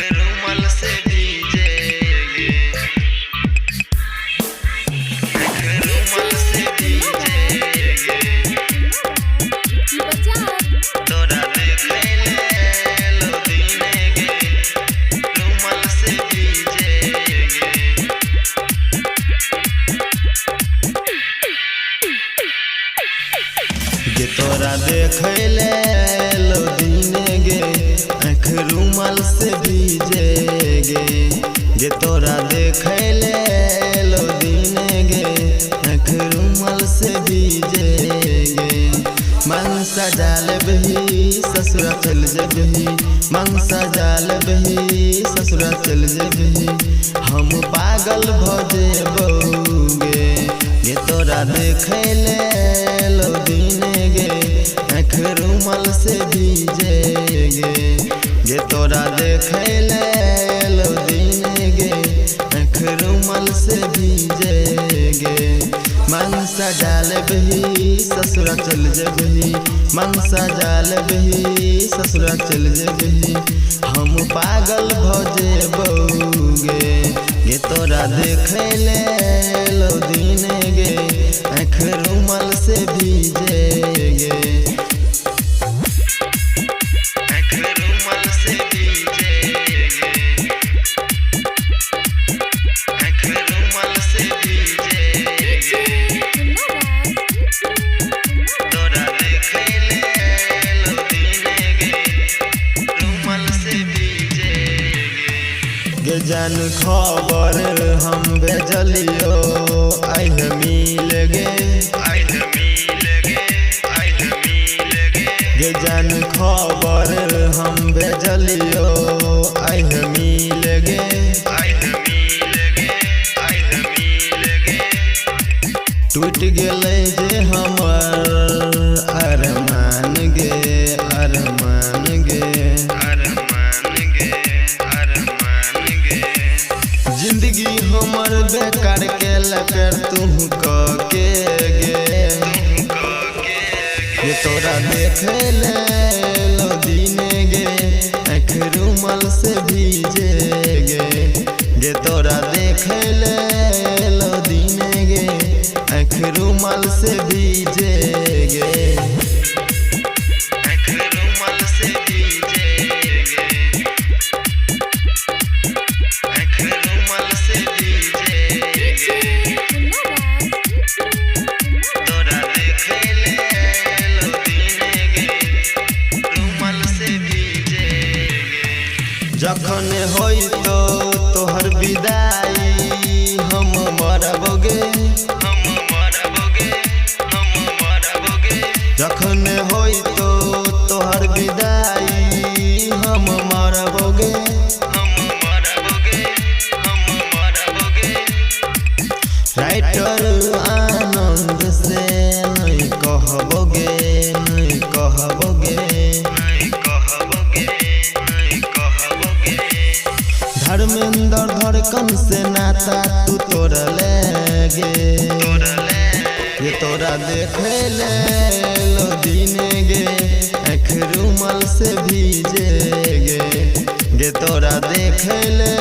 रुमाल से भीजेगे, रुमाल से भीजेगे, तोरा देखे ले लो दीने गे, रुमाल से भीजेगे। गे तोरा देखे ले लो दीने गे, आँख रुमाल से भीजेगे। गे तोरा देखे ले लो दीने गे, आँख रुमाल से भीजेगे। मन सजाल बही ससुरा चल जबही, मन सजाल बही ससुरा चल जबही, हम पागल भजे बउगे। गे तोरा देखे ले लो दीने गे, आँख रुमाल से भीजेगे। गे तोरा देखे ले लो दीने गे, आँख रुमाल से भीजेगे। मन सजाल बही ससुरा चल जबही, मन सजाल बही ससुरा चल जबही, हम पागल भजे बउगे। गे तोरा देखे ले लो दीने गे, आँख रुमाल से भीजेगे। आँख रुमाल से भीजेगे, आँख रुमाल से भीजेगे। तोरा देखे ले लो दीने गे, रुमाल से भीजेगे। गे जान खबर हम भेजलियो, आइल मिल गे, आइल मिल गे, आइल मिल गे। गे जान खबर हम भेजलियो, आइल मिल गे, आइल मिल गे, आइल मिल गे। टूट गेलै जे हमर अरमान गे, अरमान गे, अरमान गे, अरमान गे। जिंदगी हमर बेकार के लकर तुम के गे। गे तोरा देखे ले लो दीने गे, आँख रुमाल से भीजेगे। गे तोरा देखे ले लो दीने गे, आँख रुमाल से भीजेगे। आँख रुमाल से भीजेगे, आँख रुमाल से भीजेगे। तोरा देखे ले लो दीने गे, रुमाल से भीजेगे। जखन होई तो तोहर विदाई हम मरबोगे, हम मरबोगे, हम मरबोगे। जखन होई तो तोहर विदाई हम मरबोगे, हम मरबोगे, हम मरबोगे। राइटर आनंद से नहीं कहबोगे, नहीं कहबोगे, नहीं कहबोगे, नहीं कहबोगे। धर्मेंद्र धड़कन से नाता तू तोड़ले गे, तोड़ले। ये तोरा देखे ले लो दीने गे, आँख रुमाल से भीजेगे। गे तोरा देखे ले